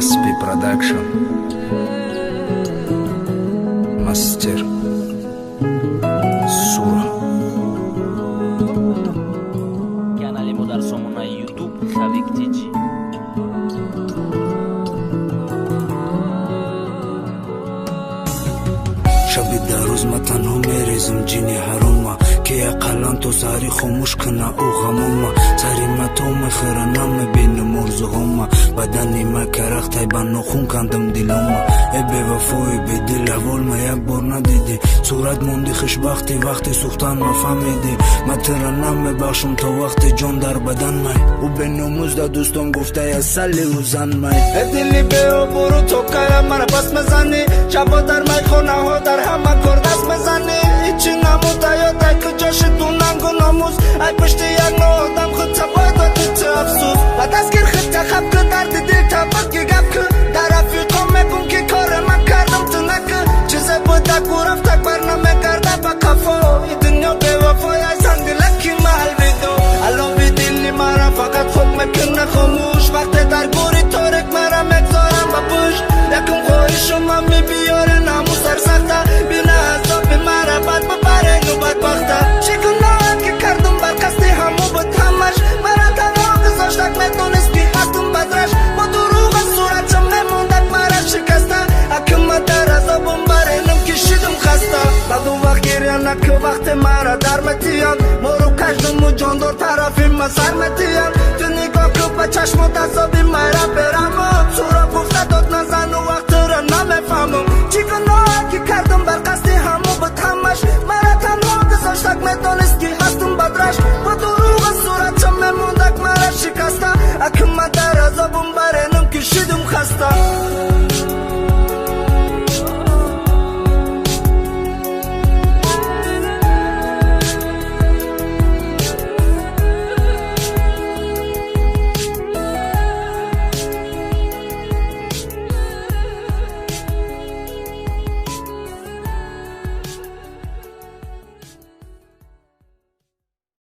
SP Production Master Sura Canale Modarson na YouTube Xavik Tiji. شبی در روز ما تنها میریزم جینی حروما که اقلان تو ساری خاموش کنه او غموما ساری ما تو مخیره نمیبینه مرزوهما بدنی ما کرخ تایبان نخون کندم دیلوما ای بی وفای بی دل احوال ما یک بار ندیدی صورت موندی خوشبختی وقتی سوختن ما فهمیدی ما تیره نمیبخشم تا وقتی جان در بدن مای او به نموز دا دوستان گفته یا سلی و زن مای ای دلی به برو تو کارم مرا بس مزنی شبا در مای خونه ها در همه کار دست مزنی هیچی نموده یاده که جاش تو ننگ و ناموز ای پشتی یک نو آدم خود تباید و تو چه افسوس و دستگیر خود تخب که درد دل تباک که گب که در رفیقا میگم که کار من کردم تو نکه چیزه بوده که رفته برنامه کرده با کفا ای دنیا به وفای ایسان دلکی محل بیدو الان بی دلی مرا فقط خود میکنه خاموش وقتی در گوری تارک مرا مگذارم با پشت یکم خواهی شما می بیاره ناموس در سخته بینه حساب مرا بد ببره نو بدبخته چی گناهت که کردم بر قصدی همو بود همش مرا تنها گذاشتک میدونست بی هستم بدرش با دروغ صورت چم نموندک مرا شکسته اکم در عذابم برینم کشیدم خسته بعد اون وقت گریه نکه وقت مرا در متیان مرو کشدم و جاندار طرفی ما سر متیان تو نگاه که با چشم و دستابی مرا به